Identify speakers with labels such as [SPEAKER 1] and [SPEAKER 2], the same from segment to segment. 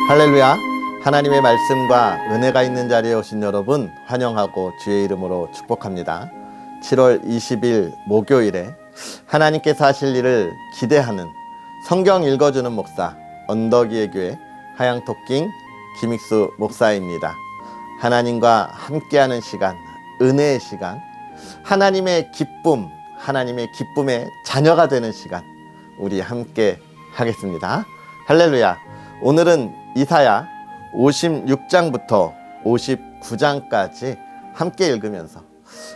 [SPEAKER 1] 할렐루야. 하나님의 말씀과 은혜가 있는 자리에 오신 여러분 환영하고 주의 이름으로 축복합니다. 7월 20일 목요일에 하나님께서 하실 일을 기대하는 성경 읽어주는 목사 언덕이의 교회 하양토킹 김익수 목사입니다. 하나님과 함께하는 시간, 은혜의 시간, 하나님의 기쁨, 하나님의 기쁨의 자녀가 되는 시간 우리 함께 하겠습니다. 할렐루야. 오늘은 이사야 56장부터 59장까지 함께 읽으면서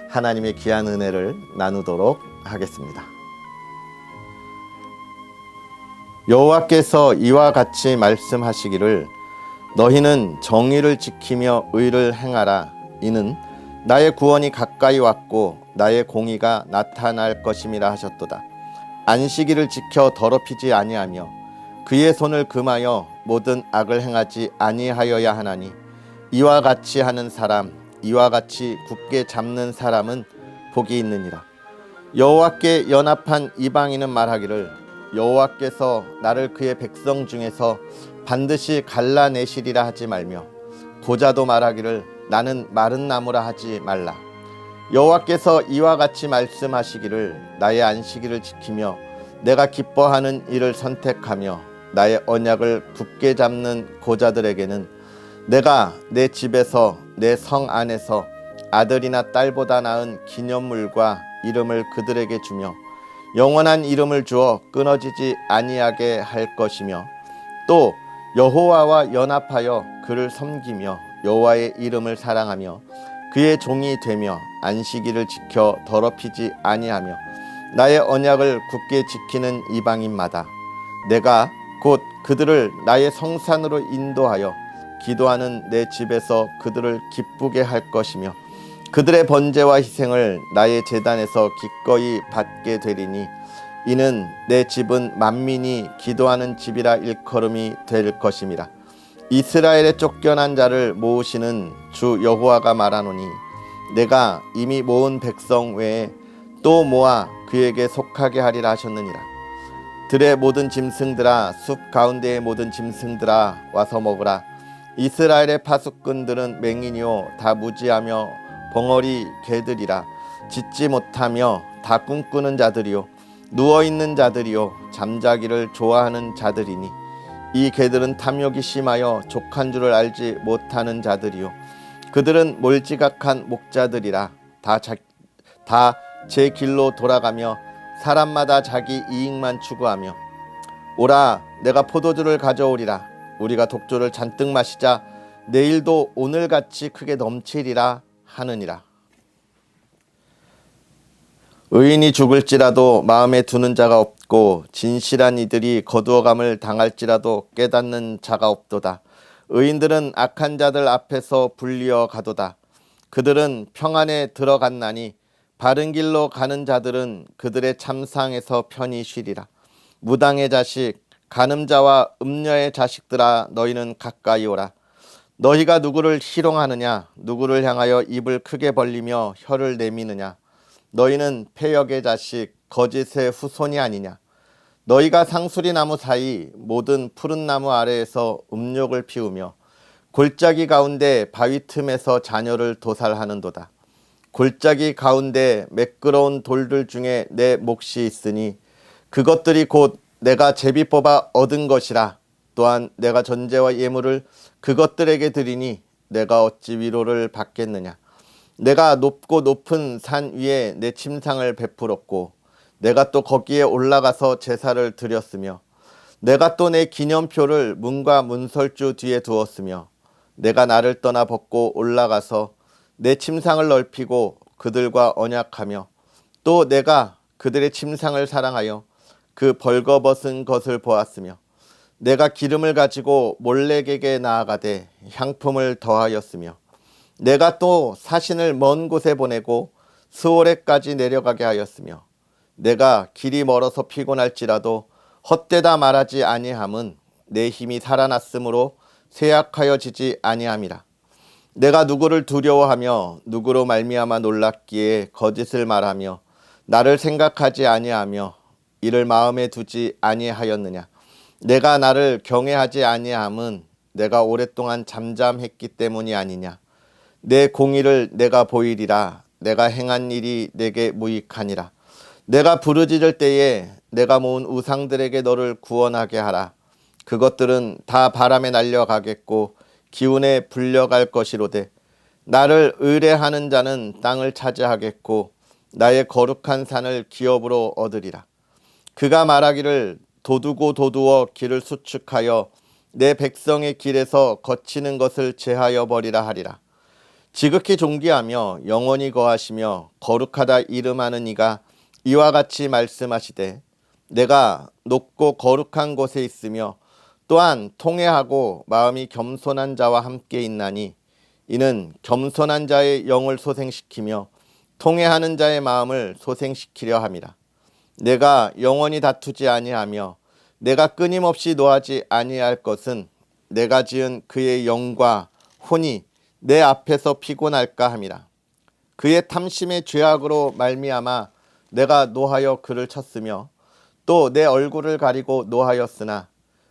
[SPEAKER 1] 하나님의 귀한 은혜를 나누도록 하겠습니다. 여호와께서 이와 같이 말씀하시기를 너희는 정의를 지키며 의를 행하라. 이는 나의 구원이 가까이 왔고 나의 공의가 나타날 것임이라 하셨도다. 안식일을 지켜 더럽히지 아니하며 그의 손을 금하여 모든 악을 행하지 아니하여야 하나니 이와 같이 하는 사람, 이와 같이 굳게 잡는 사람은 복이 있느니라. 여호와께 연합한 이방인은 말하기를 여호와께서 나를 그의 백성 중에서 반드시 갈라내시리라 하지 말며 고자도 말하기를 나는 마른 나무라 하지 말라. 여호와께서 이와 같이 말씀하시기를 나의 안식일을 지키며 내가 기뻐하는 일을 선택하며 나의 언약을 굳게 잡는 고자들에게는 내가 내 집에서 내 성 안에서 아들이나 딸보다 나은 기념물과 이름을 그들에게 주며 영원한 이름을 주어 끊어지지 아니하게 할 것이며 또 여호와와 연합하여 그를 섬기며 여호와의 이름을 사랑하며 그의 종이 되며 안식일을 지켜 더럽히지 아니하며 나의 언약을 굳게 지키는 이방인마다 내가 곧 그들을 나의 성산으로 인도하여 기도하는 내 집에서 그들을 기쁘게 할 것이며 그들의 번제와 희생을 나의 제단에서 기꺼이 받게 되리니 이는 내 집은 만민이 기도하는 집이라 일컬음이 될 것임이라. 이스라엘에 쫓겨난 자를 모으시는 주 여호와가 말하노니 내가 이미 모은 백성 외에 또 모아 그에게 속하게 하리라 하셨느니라. 들의 모든 짐승들아, 숲 가운데의 모든 짐승들아, 와서 먹으라. 이스라엘의 파수꾼들은 맹인이요 다 무지하며 벙어리 개들이라. 짖지 못하며 다 꿈꾸는 자들이요 누워있는 자들이요 잠자기를 좋아하는 자들이니 이 개들은 탐욕이 심하여 족한 줄을 알지 못하는 자들이요 그들은 몰지각한 목자들이라. 다 제 길로 돌아가며 사람마다 자기 이익만 추구하며 오라 내가 포도주를 가져오리라. 우리가 독주를 잔뜩 마시자 내일도 오늘같이 크게 넘치리라 하느니라. 의인이 죽을지라도 마음에 두는 자가 없고 진실한 이들이 거두어감을 당할지라도 깨닫는 자가 없도다. 의인들은 악한 자들 앞에서 불리어 가도다. 그들은 평안에 들어갔나니 바른 길로 가는 자들은 그들의 참상에서 편히 쉬리라. 무당의 자식, 간음자와 음녀의 자식들아 너희는 가까이 오라. 너희가 누구를 희롱하느냐? 누구를 향하여 입을 크게 벌리며 혀를 내미느냐? 너희는 패역의 자식, 거짓의 후손이 아니냐? 너희가 상수리 나무 사이 모든 푸른 나무 아래에서 음욕을 피우며 골짜기 가운데 바위 틈에서 자녀를 도살하는도다. 골짜기 가운데 매끄러운 돌들 중에 내 몫이 있으니 그것들이 곧 내가 제비 뽑아 얻은 것이라. 또한 내가 전제와 예물을 그것들에게 드리니 내가 어찌 위로를 받겠느냐. 내가 높고 높은 산 위에 내 침상을 베풀었고 내가 또 거기에 올라가서 제사를 드렸으며 내가 또 내 기념표를 문과 문설주 뒤에 두었으며 내가 나를 떠나 벗고 올라가서 내 침상을 넓히고 그들과 언약하며 또 내가 그들의 침상을 사랑하여 그 벌거벗은 것을 보았으며 내가 기름을 가지고 몰렉에게 나아가되 향품을 더하였으며 내가 또 사신을 먼 곳에 보내고 스오레까지 내려가게 하였으며 내가 길이 멀어서 피곤할지라도 헛되다 말하지 아니함은 내 힘이 살아났으므로 쇠약하여 지지 아니함이라. 내가 누구를 두려워하며 누구로 말미암아 놀랍기에 거짓을 말하며 나를 생각하지 아니하며 이를 마음에 두지 아니하였느냐. 내가 나를 경외하지 아니함은 내가 오랫동안 잠잠했기 때문이 아니냐. 내 공의를 내가 보이리라. 내가 행한 일이 내게 무익하니라. 내가 부르짖을 때에 내가 모은 우상들에게 너를 구원하게 하라. 그것들은 다 바람에 날려가겠고 기운에 불려갈 것이로되 나를 의뢰하는 자는 땅을 차지하겠고 나의 거룩한 산을 기업으로 얻으리라. 그가 말하기를 도두고 도두어 길을 수축하여 내 백성의 길에서 거치는 것을 제하여 버리라 하리라. 지극히 존귀하며 영원히 거하시며 거룩하다 이름하는 이가 이와 같이 말씀하시되 내가 높고 거룩한 곳에 있으며 또한 통회하고 마음이 겸손한 자와 함께 있나니 이는 겸손한 자의 영을 소생시키며 통회하는 자의 마음을 소생시키려 함이라. 내가 영원히 다투지 아니하며 내가 끊임없이 노하지 아니할 것은 내가 지은 그의 영과 혼이 내 앞에서 피곤할까 함이라. 그의 탐심의 죄악으로 말미암아 내가 노하여 그를 쳤으며 또 내 얼굴을 가리고 노하였으나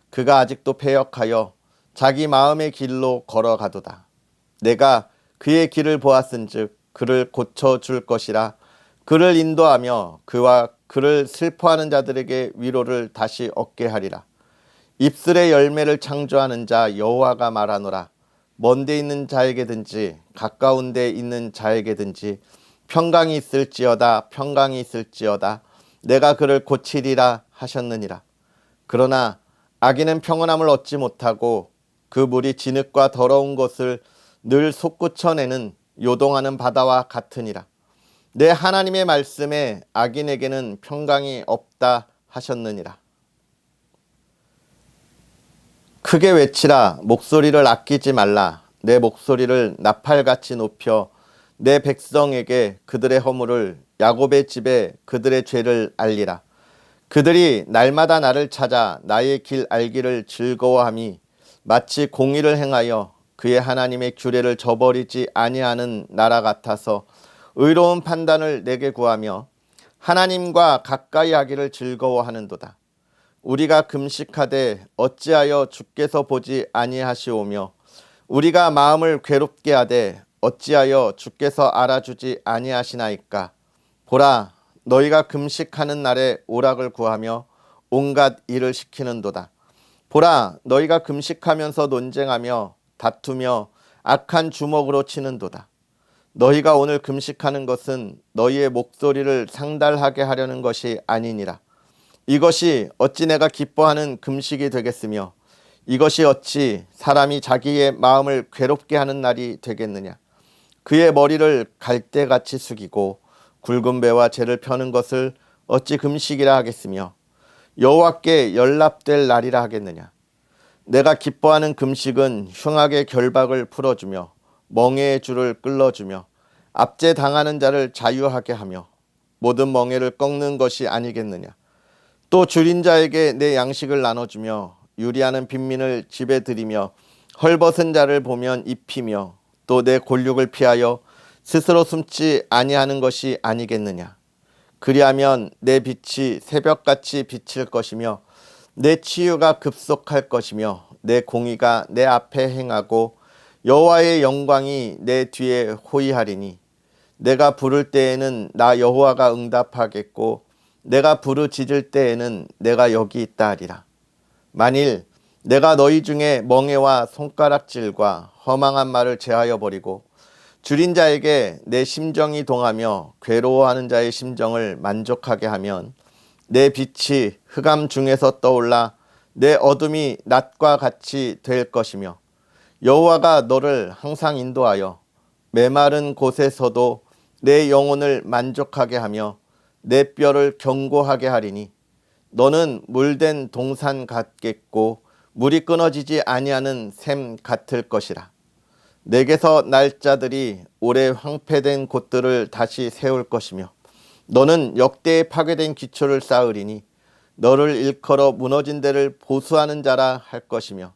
[SPEAKER 1] 그가 아직도 패역하여 자기 마음의 길로 걸어가도다. 내가 그의 길을 보았은즉 그를 고쳐줄 것이라. 그를 인도하며 그와 그를 슬퍼하는 자들에게 위로를 다시 얻게 하리라. 입술의 열매를 창조하는 자 여호와가 말하노라. 먼데 있는 자에게든지 가까운 데 있는 자에게든지 평강이 있을지어다 평강이 있을지어다 내가 그를 고치리라 하셨느니라. 그러나 악인은 평온함을 얻지 못하고 그 물이 진흙과 더러운 것을 늘 솟구쳐내는 요동하는 바다와 같으니라. 내 하나님의 말씀에 악인에게는 평강이 없다 하셨느니라. 크게 외치라. 목소리를 아끼지 말라. 내 목소리를 나팔같이 높여 내 백성에게 그들의 허물을 야곱의 집에 그들의 죄를 알리라. 그들이 날마다 나를 찾아 나의 길 알기를 즐거워함이 마치 공의를 행하여 그의 하나님의 규례를 저버리지 아니하는 나라 같아서 의로운 판단을 내게 구하며 하나님과 가까이 하기를 즐거워하는도다. 우리가 금식하되 어찌하여 주께서 보지 아니하시오며 우리가 마음을 괴롭게 하되 어찌하여 주께서 알아주지 아니하시나이까. 보라, 너희가 금식하는 날에 오락을 구하며 온갖 일을 시키는도다. 보라, 너희가 금식하면서 논쟁하며 다투며 악한 주먹으로 치는도다. 너희가 오늘 금식하는 것은 너희의 목소리를 상달하게 하려는 것이 아니니라. 이것이 어찌 내가 기뻐하는 금식이 되겠으며 이것이 어찌 사람이 자기의 마음을 괴롭게 하는 날이 되겠느냐. 그의 머리를 갈대같이 숙이고 굵은 배와 재를 펴는 것을 어찌 금식이라 하겠으며 여호와께 연락될 날이라 하겠느냐. 내가 기뻐하는 금식은 흉악의 결박을 풀어주며 멍에의 줄을 끌어주며 압제 당하는 자를 자유하게 하며 모든 멍에를 꺾는 것이 아니겠느냐. 또 줄인 자에게 내 양식을 나눠주며 유리하는 빈민을 집에 들이며 헐벗은 자를 보면 입히며 또 내 골육을 피하여 스스로 숨지 아니하는 것이 아니겠느냐. 그리하면 내 빛이 새벽같이 비칠 것이며 내 치유가 급속할 것이며 내 공의가 내 앞에 행하고 여호와의 영광이 내 뒤에 호위하리니 내가 부를 때에는 나 여호와가 응답하겠고 내가 부르짖을 때에는 내가 여기 있다 하리라. 만일 내가 너희 중에 멍에와 손가락질과 허망한 말을 제하여 버리고 줄인 자에게 내 심정이 동하며 괴로워하는 자의 심정을 만족하게 하면 내 빛이 흑암 중에서 떠올라 내 어둠이 낮과 같이 될 것이며 여호와가 너를 항상 인도하여 메마른 곳에서도 내 영혼을 만족하게 하며 내 뼈를 견고하게 하리니 너는 물된 동산 같겠고 물이 끊어지지 아니하는 샘 같을 것이라. 내게서 날 자들이 오래 황폐된 곳들을 다시 세울 것이며 너는 역대에 파괴된 기초를 쌓으리니 너를 일컬어 무너진 데를 보수하는 자라 할 것이며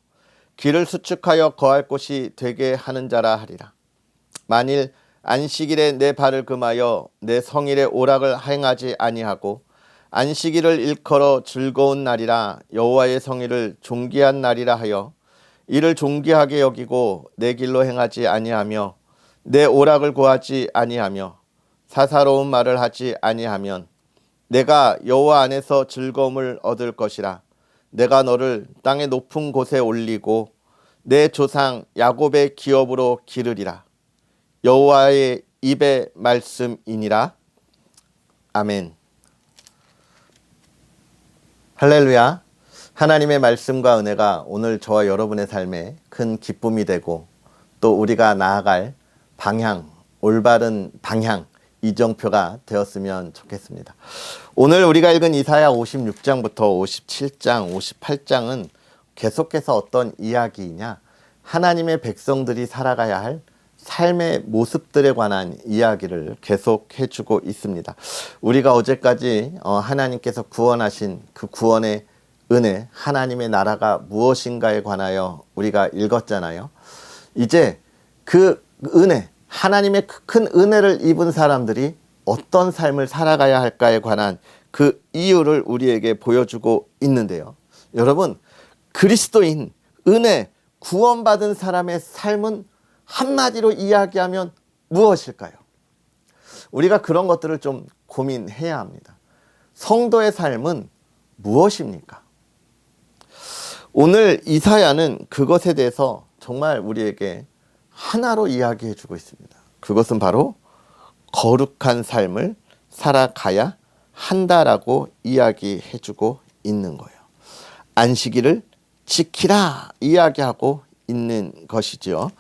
[SPEAKER 1] 길을 수축하여 거할 곳이 되게 하는 자라 하리라. 만일 안식일에 내 발을 금하여 내 성일에 오락을 행하지 아니하고 안식일을 일컬어 즐거운 날이라 여호와의 성일을 존귀한 날이라 하여 이를 존귀하게 여기고 내 길로 행하지 아니하며 내 오락을 구하지 아니하며 사사로운 말을 하지 아니하면 내가 여호와 안에서 즐거움을 얻을 것이라. 내가 너를 땅의 높은 곳에 올리고 내 조상 야곱의 기업으로 기르리라. 여호와의 입의 말씀이니라. 아멘. 할렐루야. 하나님의 말씀과 은혜가 오늘 저와 여러분의 삶에 큰 기쁨이 되고 또 우리가 나아갈 방향, 올바른 방향, 이정표가 되었으면 좋겠습니다. 오늘 우리가 읽은 이사야 56장부터 57장, 58장은 계속해서 어떤 이야기이냐? 하나님의 백성들이 살아가야 할 삶의 모습들에 관한 이야기를 계속해 주고 있습니다. 우리가 어제까지 하나님께서 구원하신 그 구원의 은혜, 하나님의 나라가 무엇인가에 관하여 우리가 읽었잖아요. 이제 그 은혜, 하나님의 큰 은혜를 입은 사람들이 어떤 삶을 살아가야 할까에 관한 그 이유를 우리에게 보여주고 있는데요. 여러분, 그리스도인, 은혜, 구원받은 사람의 삶은 한마디로 이야기하면 무엇일까요? 우리가 그런 것들을 좀 고민해야 합니다. 성도의 삶은 무엇입니까? 오늘 이사야는 그것에 대해서 정말 우리에게 하나로 이야기해 주고 있습니다. 그것은 바로 거룩한 삶을 살아가야 한다라고 이야기해 주고 있는 거예요. 안식일을 지키라 이야기하고 있는 것이죠.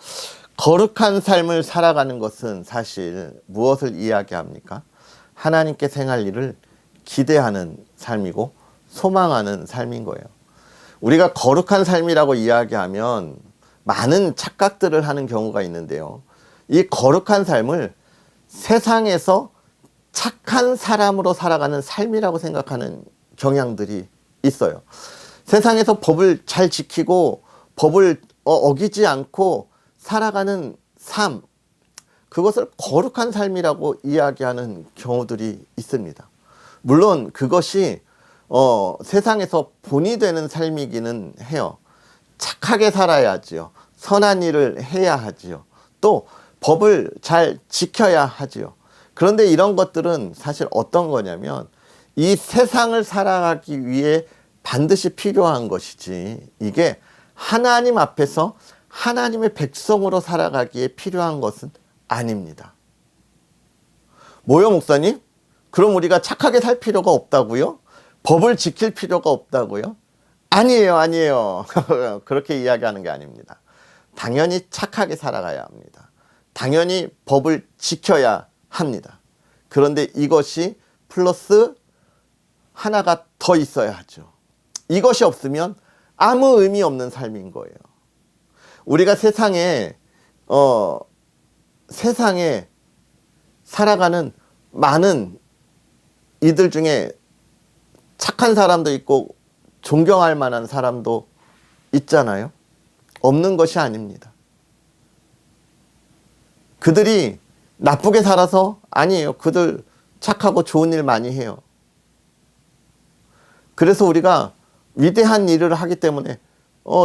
[SPEAKER 1] 거룩한 삶을 살아가는 것은 사실 무엇을 이야기합니까? 하나님께 행할 일을 기대하는 삶이고 소망하는 삶인 거예요. 우리가 거룩한 삶이라고 이야기하면 많은 착각들을 하는 경우가 있는데요. 이 거룩한 삶을 세상에서 착한 사람으로 살아가는 삶이라고 생각하는 경향들이 있어요. 세상에서 법을 잘 지키고 법을 어기지 않고 살아가는 삶, 그것을 거룩한 삶이라고 이야기하는 경우들이 있습니다. 물론 그것이 세상에서 본이 되는 삶이기는 해요. 착하게 살아야지요. 선한 일을 해야 하지요. 또 법을 잘 지켜야 하지요. 그런데 이런 것들은 사실 어떤 거냐면 이 세상을 살아가기 위해 반드시 필요한 것이지, 이게 하나님 앞에서 하나님의 백성으로 살아가기에 필요한 것은 아닙니다. 뭐요, 목사님? 그럼 우리가 착하게 살 필요가 없다고요? 법을 지킬 필요가 없다고요? 아니에요. 그렇게 이야기하는 게 아닙니다. 당연히 착하게 살아가야 합니다. 당연히 법을 지켜야 합니다. 그런데 이것이 플러스 하나가 더 있어야 하죠. 이것이 없으면 아무 의미 없는 삶인 거예요. 우리가 세상에 살아가는 많은 이들 중에 착한 사람도 있고 존경할 만한 사람도 있잖아요. 없는 것이 아닙니다. 그들이 나쁘게 살아서 아니에요. 그들 착하고 좋은 일 많이 해요. 그래서 우리가 위대한 일을 하기 때문에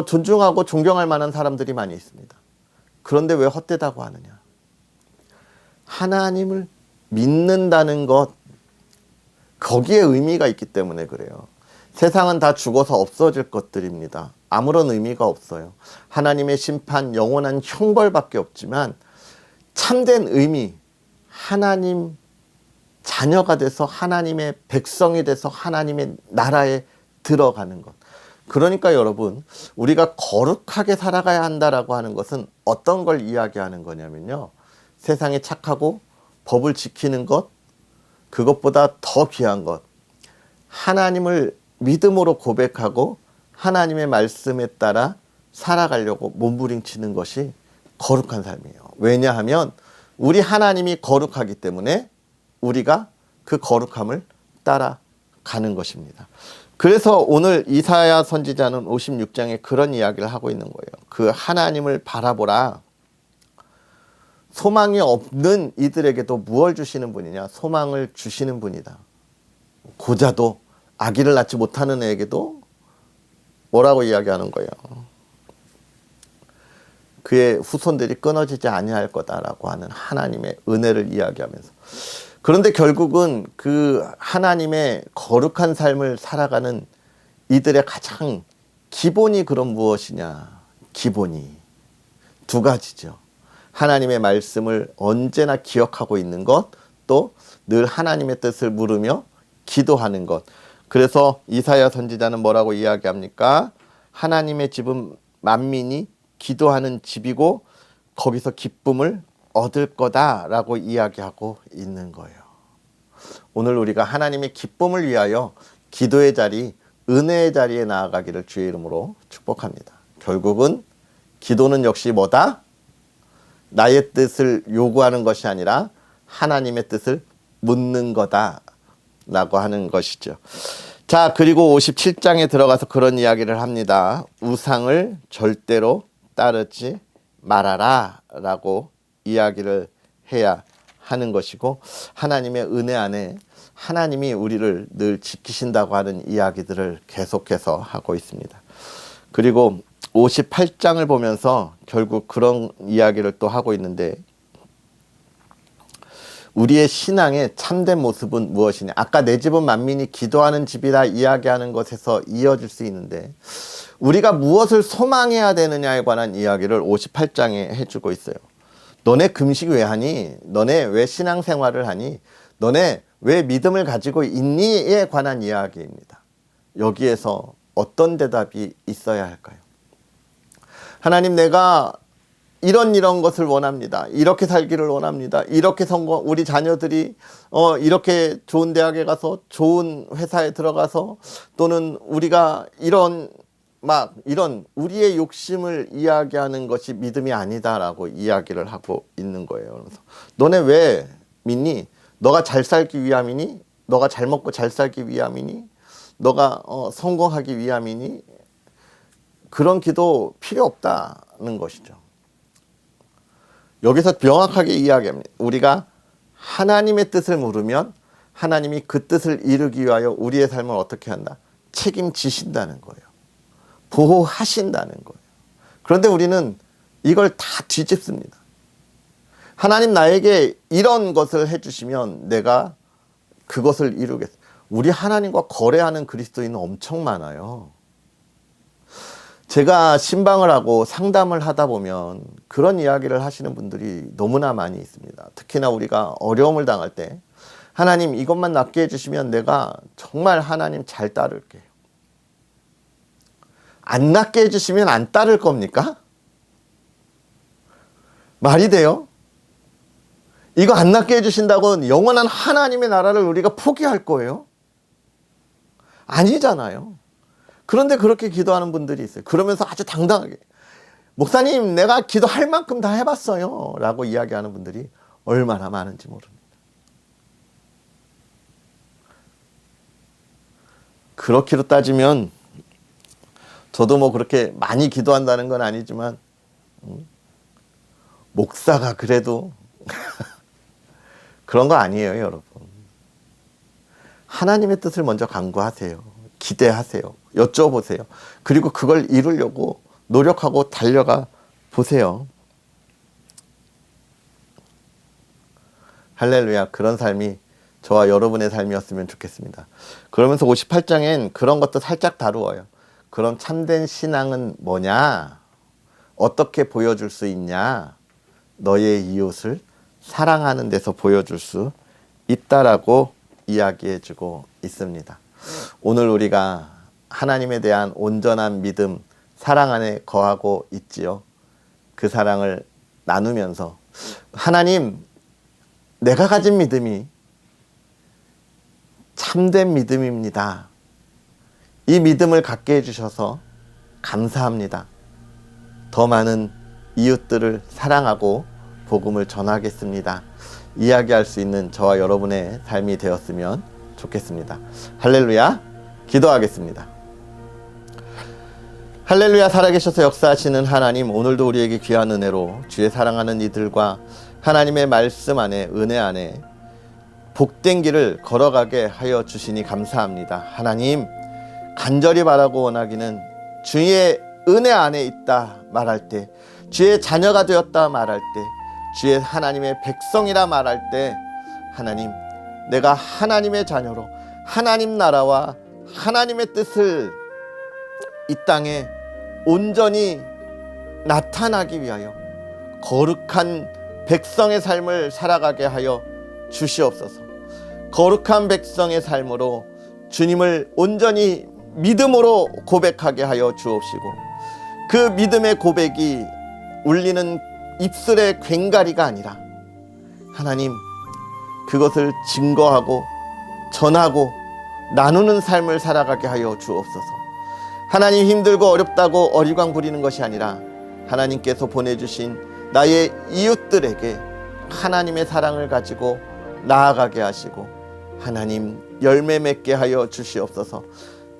[SPEAKER 1] 존중하고 존경할 만한 사람들이 많이 있습니다. 그런데 왜 헛되다고 하느냐? 하나님을 믿는다는 것, 거기에 의미가 있기 때문에 그래요. 세상은 다 죽어서 없어질 것들입니다. 아무런 의미가 없어요. 하나님의 심판, 영원한 형벌밖에 없지만 참된 의미, 하나님 자녀가 돼서 하나님의 백성이 돼서 하나님의 나라에 들어가는 것. 그러니까 여러분, 우리가 거룩하게 살아가야 한다라고 하는 것은 어떤 걸 이야기하는 거냐면요. 세상에 착하고 법을 지키는 것, 그것보다 더 귀한 것, 하나님을 믿음으로 고백하고 하나님의 말씀에 따라 살아가려고 몸부림치는 것이 거룩한 삶이에요. 왜냐하면 우리 하나님이 거룩하기 때문에 우리가 그 거룩함을 따라가는 것입니다. 그래서 오늘 이사야 선지자는 56장에 그런 이야기를 하고 있는 거예요. 그 하나님을 바라보라. 소망이 없는 이들에게도 무엇을 주시는 분이냐? 소망을 주시는 분이다. 고자도 아기를 낳지 못하는 애에게도 뭐라고 이야기하는 거예요? 그의 후손들이 끊어지지 아니할 거다라고 하는 하나님의 은혜를 이야기하면서, 그런데 결국은 그 하나님의 거룩한 삶을 살아가는 이들의 가장 기본이 그럼 무엇이냐? 기본이 두 가지죠. 하나님의 말씀을 언제나 기억하고 있는 것, 또 늘 하나님의 뜻을 물으며 기도하는 것. 그래서 이사야 선지자는 뭐라고 이야기합니까? 하나님의 집은 만민이 기도하는 집이고 거기서 기쁨을 얻을 거다라고 이야기하고 있는 거예요. 오늘 우리가 하나님의 기쁨을 위하여 기도의 자리, 은혜의 자리에 나아가기를 주의 이름으로 축복합니다. 결국은 기도는 역시 뭐다? 나의 뜻을 요구하는 것이 아니라 하나님의 뜻을 묻는 거다라고 하는 것이죠. 자, 그리고 57장에 들어가서 그런 이야기를 합니다. 우상을 절대로 따르지 말아라 라고 이야기를 해야 하는 것이고, 하나님의 은혜 안에 하나님이 우리를 늘 지키신다고 하는 이야기들을 계속해서 하고 있습니다. 그리고 58장을 보면서 결국 그런 이야기를 또 하고 있는데, 우리의 신앙의 참된 모습은 무엇이냐? 아까 내 집은 만민이 기도하는 집이라 이야기하는 것에서 이어질 수 있는데, 우리가 무엇을 소망해야 되느냐에 관한 이야기를 58장에 해주고 있어요. 너네 금식 왜 하니? 너네 왜 신앙생활을 하니? 너네 왜 믿음을 가지고 있니?에 관한 이야기입니다. 여기에서 어떤 대답이 있어야 할까요? 하나님, 내가 이런 것을 원합니다. 이렇게 살기를 원합니다. 이렇게 우리 자녀들이 이렇게 좋은 대학에 가서 좋은 회사에 들어가서, 또는 우리가 이런 우리의 욕심을 이야기하는 것이 믿음이 아니다라고 이야기를 하고 있는 거예요. 그래서 너네 왜 믿니? 너가 잘 살기 위함이니? 너가 잘 먹고 잘 살기 위함이니? 너가 성공하기 위함이니? 그런 기도 필요 없다는 것이죠. 여기서 명확하게 이야기합니다. 우리가 하나님의 뜻을 물으면 하나님이 그 뜻을 이루기 위하여 우리의 삶을 어떻게 한다? 책임지신다는 거예요. 보호하신다는 거예요. 그런데 우리는 이걸 다 뒤집습니다. 하나님 나에게 이런 것을 해주시면 내가 그것을 이루겠어. 우리 하나님과 거래하는 그리스도인은 엄청 많아요. 제가 신방을 하고 상담을 하다 보면 그런 이야기를 하시는 분들이 너무나 많이 있습니다. 특히나 우리가 어려움을 당할 때, 하나님 이것만 낫게 해주시면 내가 정말 하나님 잘 따를게요. 안 낫게 해주시면 안 따를 겁니까? 말이 돼요? 이거 안 낫게 해주신다고 영원한 하나님의 나라를 우리가 포기할 거예요? 아니잖아요. 그런데 그렇게 기도하는 분들이 있어요. 그러면서 아주 당당하게, 목사님 내가 기도할 만큼 다 해봤어요 라고 이야기하는 분들이 얼마나 많은지 모릅니다. 그렇게로 따지면 저도 뭐 그렇게 많이 기도한다는 건 아니지만, 목사가 그래도 그런 거 아니에요, 여러분. 하나님의 뜻을 먼저 간구하세요. 기대하세요. 여쭤보세요. 그리고 그걸 이루려고 노력하고 달려가 보세요. 할렐루야. 그런 삶이 저와 여러분의 삶이었으면 좋겠습니다. 그러면서 58장엔 그런 것도 살짝 다루어요. 그럼 참된 신앙은 뭐냐? 어떻게 보여줄 수 있냐? 너의 이웃을 사랑하는 데서 보여줄 수 있다라고 이야기해주고 있습니다. 오늘 우리가 하나님에 대한 온전한 믿음, 사랑 안에 거하고 있지요. 그 사랑을 나누면서, 하나님, 내가 가진 믿음이 참된 믿음입니다. 이 믿음을 갖게 해주셔서 감사합니다. 더 많은 이웃들을 사랑하고 복음을 전하겠습니다. 이야기할 수 있는 저와 여러분의 삶이 되었으면 좋겠습니다. 할렐루야. 기도하겠습니다. 할렐루야. 살아계셔서 역사하시는 하나님, 오늘도 우리에게 귀한 은혜로 주의 사랑하는 이들과 하나님의 말씀 안에, 은혜 안에 복된 길을 걸어가게 하여 주시니 감사합니다. 하나님, 간절히 바라고 원하기는 주의 은혜 안에 있다 말할 때 주의 자녀가 되었다 말할 때, 주의 하나님의 백성이라 말할 때, 하나님, 내가 하나님의 자녀로 하나님 나라와 하나님의 뜻을 이 땅에 온전히 나타나기 위하여 거룩한 백성의 삶을 살아가게 하여 주시옵소서. 거룩한 백성의 삶으로 주님을 온전히 믿음으로 고백하게 하여 주옵시고, 그 믿음의 고백이 울리는 입술의 괭가리가 아니라 하나님, 그것을 증거하고 전하고 나누는 삶을 살아가게 하여 주옵소서. 하나님, 힘들고 어렵다고 어리광 부리는 것이 아니라 하나님께서 보내주신 나의 이웃들에게 하나님의 사랑을 가지고 나아가게 하시고 하나님, 열매 맺게 하여 주시옵소서.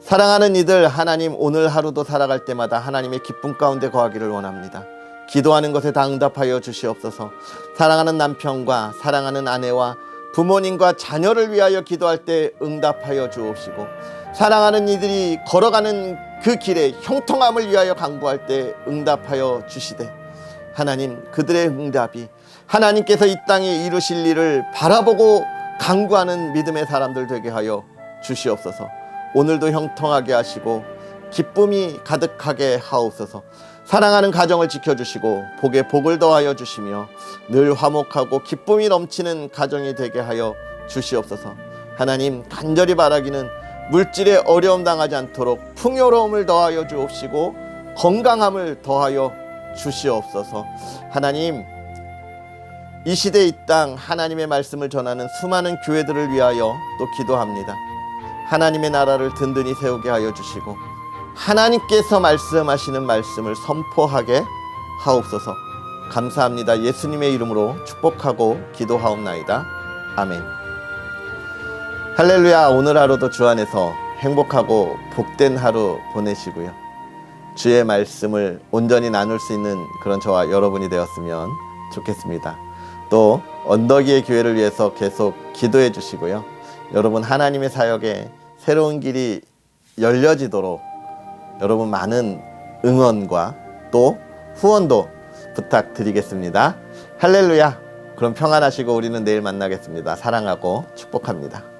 [SPEAKER 1] 사랑하는 이들, 하나님, 오늘 하루도 살아갈 때마다 하나님의 기쁨 가운데 거하기를 원합니다. 기도하는 것에 다 응답하여 주시옵소서. 사랑하는 남편과 사랑하는 아내와 부모님과 자녀를 위하여 기도할 때 응답하여 주옵시고, 사랑하는 이들이 걸어가는 그 길에 형통함을 위하여 간구할 때 응답하여 주시되, 하나님, 그들의 응답이 하나님께서 이 땅에 이루실 일을 바라보고 간구하는 믿음의 사람들 되게 하여 주시옵소서. 오늘도 형통하게 하시고 기쁨이 가득하게 하옵소서. 사랑하는 가정을 지켜주시고 복에 복을 더하여 주시며 늘 화목하고 기쁨이 넘치는 가정이 되게 하여 주시옵소서. 하나님, 간절히 바라기는 물질에 어려움 당하지 않도록 풍요로움을 더하여 주옵시고 건강함을 더하여 주시옵소서. 하나님, 이 시대 이 땅 하나님의 말씀을 전하는 수많은 교회들을 위하여 또 기도합니다. 하나님의 나라를 든든히 세우게 하여 주시고 하나님께서 말씀하시는 말씀을 선포하게 하옵소서. 감사합니다. 예수님의 이름으로 축복하고 기도하옵나이다. 아멘. 할렐루야. 오늘 하루도 주 안에서 행복하고 복된 하루 보내시고요, 주의 말씀을 온전히 나눌 수 있는 그런 저와 여러분이 되었으면 좋겠습니다. 또 언덕이의 교회를 위해서 계속 기도해 주시고요, 여러분 하나님의 사역에 새로운 길이 열려지도록 여러분 많은 응원과 또 후원도 부탁드리겠습니다. 할렐루야. 그럼 평안하시고 우리는 내일 만나겠습니다. 사랑하고 축복합니다.